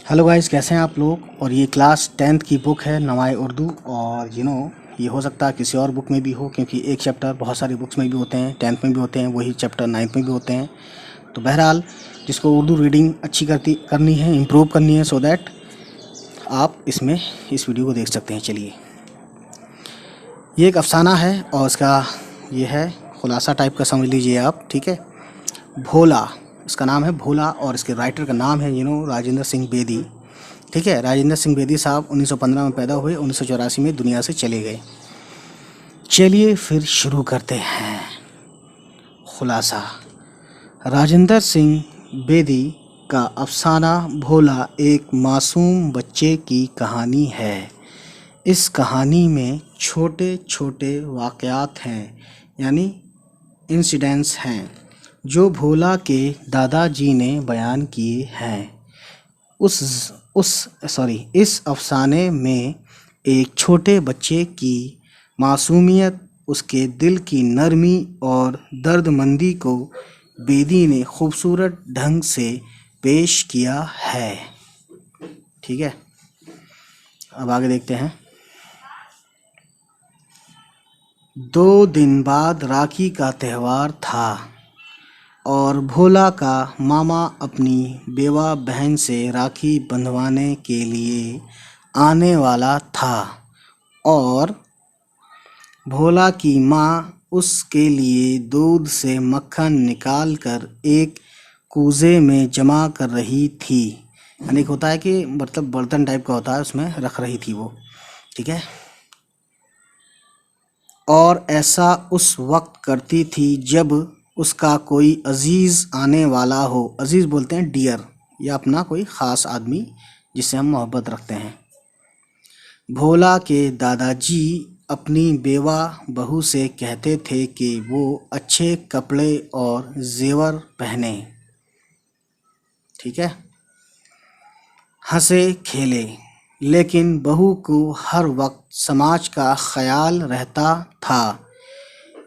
Hello guys, कैसे हैं आप लोग। और ये क्लास 10th की बुक है नवाए उर्दू। और ये हो सकता है किसी और बुक में भी हो, क्योंकि एक चैप्टर बहुत सारी बुक्स में भी होते हैं, 10th में भी होते हैं, वही चैप्टर 9th में भी होते हैं। तो बहरहाल जिसको उर्दू रीडिंग अच्छी करनी है, इम्प्रूव करनी है, सो दैट आप इसमें इस वीडियो को देख सकते हैं। चलिए, ये एक अफसाना है और इसका ये है खुलासा टाइप का, समझ लीजिए आप। ठीक है, भोला इसका नाम है, भोला। और इसके राइटर का नाम है राजेंद्र सिंह बेदी। ठीक है, राजेंद्र सिंह बेदी साहब 1915 में पैदा हुए, 1984 में दुनिया से चले गए। चलिए फिर शुरू करते हैं। खुलासा। राजेंद्र सिंह बेदी का अफसाना भोला एक मासूम बच्चे की कहानी है। इस कहानी में छोटे छोटे वाक़यात हैं, यानी इंसिडेंट्स हैं, जो भोला के दादाजी ने बयान किए हैं। इस अफसाने में एक छोटे बच्चे की मासूमियत, उसके दिल की नरमी और दर्दमंदी को बेदी ने खूबसूरत ढंग से पेश किया है। ठीक है, अब आगे देखते हैं। 2 दिन बाद राखी का त्यौहार था और भोला का मामा अपनी बेवा बहन से राखी बंधवाने के लिए आने वाला था और भोला की माँ उसके लिए दूध से मक्खन निकाल कर एक कूजे में जमा कर रही थी। यानी होता है कि मतलब बर्तन टाइप का होता है, उसमें रख रही थी वो। ठीक है, और ऐसा उस वक्त करती थी जब उसका कोई अजीज़ आने वाला हो। अजीज़ बोलते हैं डियर, या अपना कोई ख़ास आदमी जिससे हम मोहब्बत रखते हैं। भोला के दादाजी अपनी बेवा बहू से कहते थे कि वो अच्छे कपड़े और जेवर पहने। ठीक है, हंसे खेले, लेकिन बहू को हर वक्त समाज का ख्याल रहता था,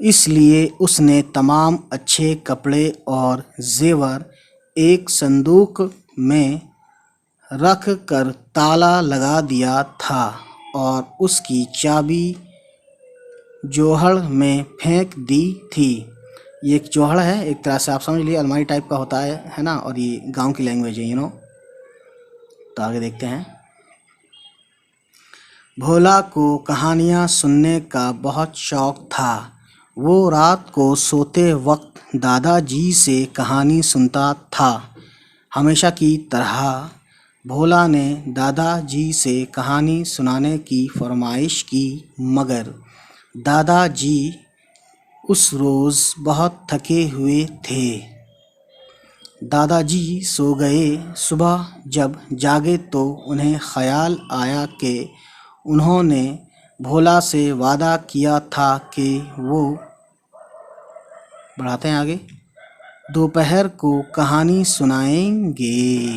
इसलिए उसने तमाम अच्छे कपड़े और जेवर एक संदूक में रख कर ताला लगा दिया था और उसकी चाबी जोहड़ में फेंक दी थी। ये एक जोहड़ है, एक तरह से आप समझ लीजिए अलमारी टाइप का होता है ना। और ये गांव की लैंग्वेज है तो आगे देखते हैं। भोला को कहानियाँ सुनने का बहुत शौक़ था। वो रात को सोते वक्त दादाजी से कहानी सुनता था। हमेशा की तरह भोला ने दादाजी से कहानी सुनाने की फरमाइश की, मगर दादाजी उस रोज़ बहुत थके हुए थे। दादाजी सो गए। सुबह जब जागे तो उन्हें ख़याल आया कि उन्होंने भोला से वादा किया था कि वो, बढ़ाते हैं आगे, दोपहर को कहानी सुनाएंगे।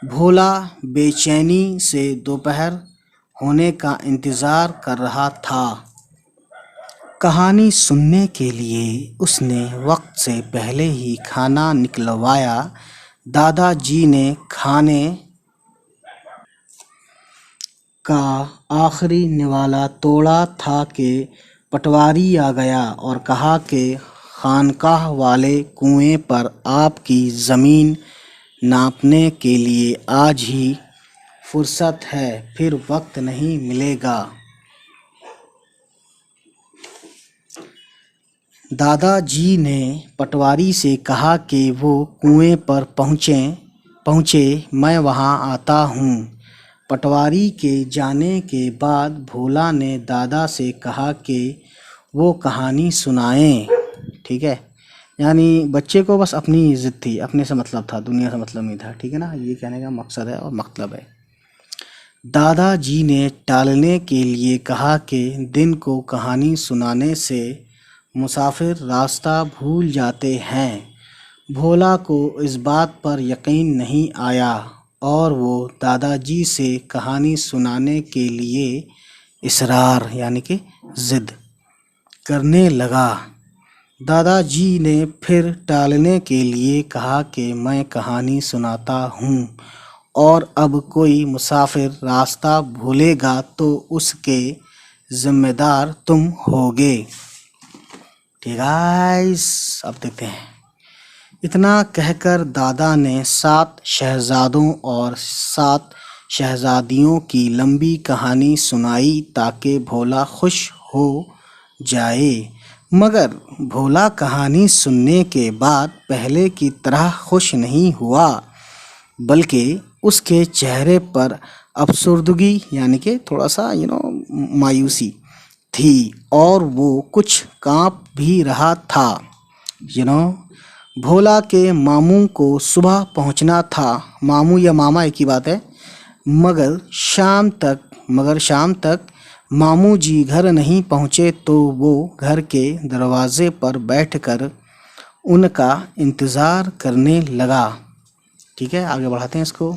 भोला बेचैनी से दोपहर होने का इंतज़ार कर रहा था। कहानी सुनने के लिए उसने वक्त से पहले ही खाना निकलवाया। दादाजी ने खाने का आखिरी निवाला तोड़ा था कि पटवारी आ गया और कहा कि खानकाह वाले कुएं पर आपकी ज़मीन नापने के लिए आज ही फुर्सत है, फिर वक्त नहीं मिलेगा। दादाजी ने पटवारी से कहा कि वो कुएं पर पहुँचे, मैं वहाँ आता हूँ। पटवारी के जाने के बाद भोला ने दादा से कहा कि वो कहानी सुनाएं। ठीक है, यानी बच्चे को बस अपनी ज़िद थी, अपने से मतलब था, दुनिया से मतलब नहीं था। ठीक है ना, ये कहने का मकसद है और मतलब है। दादाजी ने टालने के लिए कहा कि दिन को कहानी सुनाने से मुसाफिर रास्ता भूल जाते हैं। भोला को इस बात पर यकीन नहीं आया और वो दादाजी से कहानी सुनाने के लिए इसरार यानी कि ज़िद करने लगा। दादाजी ने फिर टालने के लिए कहा कि मैं कहानी सुनाता हूँ और अब कोई मुसाफिर रास्ता भूलेगा तो उसके जिम्मेदार तुम होगे। ठीक गाइस, अब देखते हैं। इतना कहकर दादा ने 7 शहजादों और 7 शहजादियों की लंबी कहानी सुनाई ताकि भोला खुश हो जाए। मगर भोला कहानी सुनने के बाद पहले की तरह खुश नहीं हुआ, बल्कि उसके चेहरे पर अफसुर्दगी यानी कि थोड़ा सा मायूसी थी और वो कुछ कांप भी रहा था। भोला के मामू को सुबह पहुंचना था। मामू या मामा एक ही बात है। मगर शाम तक मामू जी घर नहीं पहुंचे तो वो घर के दरवाजे पर बैठकर उनका इंतज़ार करने लगा। ठीक है, आगे बढ़ाते हैं इसको।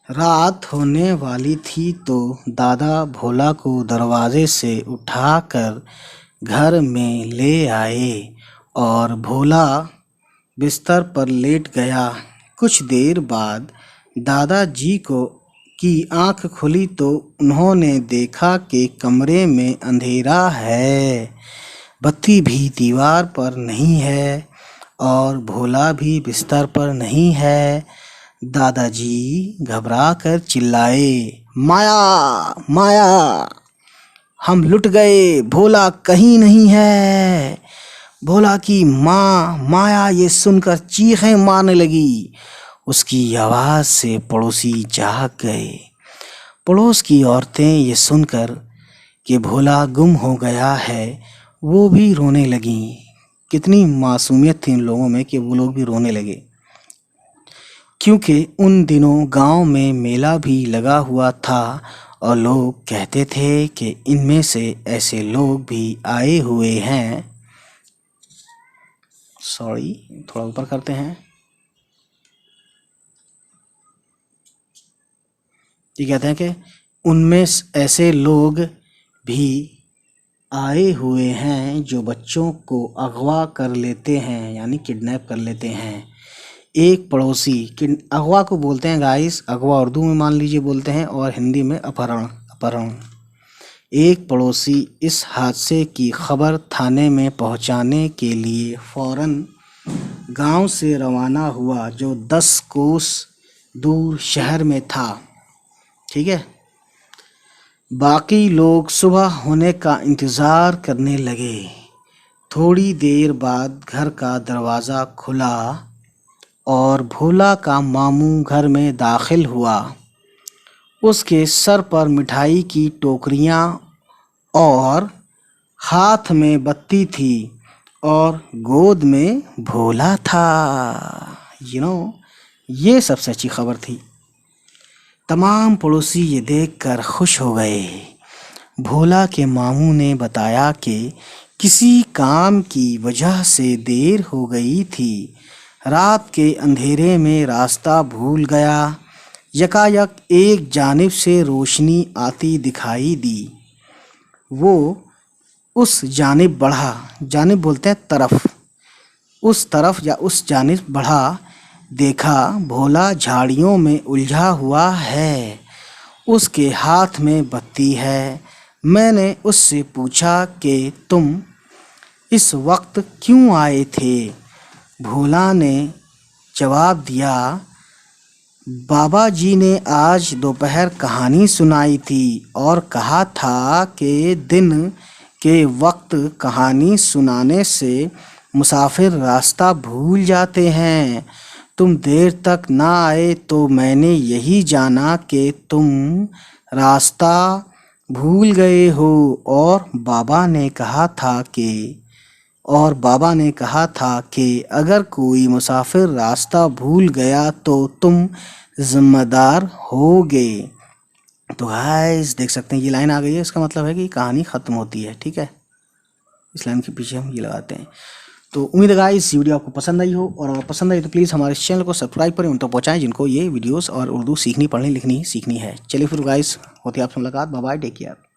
रात होने वाली थी तो दादा भोला को दरवाजे से उठाकर घर में ले आए और भोला बिस्तर पर लेट गया। कुछ देर बाद दादाजी की आंख खुली तो उन्होंने देखा कि कमरे में अंधेरा है, बत्ती भी दीवार पर नहीं है और भोला भी बिस्तर पर नहीं है। दादाजी घबरा कर चिल्लाए, माया माया, हम लुट गए, भोला कहीं नहीं है। भोला की माँ माया ये सुनकर चीखें मारने लगी। उसकी आवाज़ से पड़ोसी जाग गए। पड़ोस की औरतें ये सुनकर कि भोला गुम हो गया है वो भी रोने लगीं। कितनी मासूमियत थी इन लोगों में कि वो लोग भी रोने लगे, क्योंकि उन दिनों गांव में मेला भी लगा हुआ था और लोग कहते थे कि इनमें से ऐसे लोग भी आए हुए हैं। थोड़ा ऊपर करते हैं। ये कहते हैं कि उनमें ऐसे लोग भी आए हुए हैं जो बच्चों को अगवा कर लेते हैं, यानी किडनैप कर लेते हैं। एक पड़ोसी, अगवा को बोलते हैं गाइस, अगवा उर्दू में मान लीजिए बोलते हैं और हिंदी में अपहरण। एक पड़ोसी इस हादसे की खबर थाने में पहुंचाने के लिए फौरन गांव से रवाना हुआ, जो 10 कोस दूर शहर में था। ठीक है, बाकी लोग सुबह होने का इंतज़ार करने लगे। थोड़ी देर बाद घर का दरवाज़ा खुला और भोला का मामू घर में दाखिल हुआ। उसके सर पर मिठाई की टोकरियाँ और हाथ में बत्ती थी और गोद में भोला था। ये सबसे अच्छी खबर थी। तमाम पड़ोसी ये देखकर खुश हो गए। भोला के मामू ने बताया कि किसी काम की वजह से देर हो गई थी। रात के अंधेरे में रास्ता भूल गया। यकायक एक जानिब से रोशनी आती दिखाई दी। वो उस जानिब बढ़ा, जानिब बोलते हैं तरफ, उस तरफ या उस जानिब बढ़ा। देखा भोला झाड़ियों में उलझा हुआ है, उसके हाथ में बत्ती है। मैंने उससे पूछा कि तुम इस वक्त क्यों आए थे? भोला ने जवाब दिया, बाबा जी ने आज दोपहर कहानी सुनाई थी और कहा था कि दिन के वक्त कहानी सुनाने से मुसाफिर रास्ता भूल जाते हैं। तुम देर तक ना आए तो मैंने यही जाना कि तुम रास्ता भूल गए हो और बाबा ने कहा था कि अगर कोई मुसाफिर रास्ता भूल गया तो तुम जिम्मेदार होगे। तो गाइस देख सकते हैं ये लाइन आ गई है, इसका मतलब है कि कहानी ख़त्म होती है। ठीक है, इस लाइन के पीछे हम ये लगाते हैं। तो उम्मीद है गाइस वीडियो आपको पसंद आई हो, और अगर पसंद आई तो प्लीज़ हमारे चैनल को सब्सक्राइब करें, उन तक पहुँचाएँ जिनको ये वीडियोस और उर्दू सीखनी, पढ़नी, लिखनी सीखनी है। चलिए फिर गाइस, होती है आपसे मुलाकात। Bye bye, take care.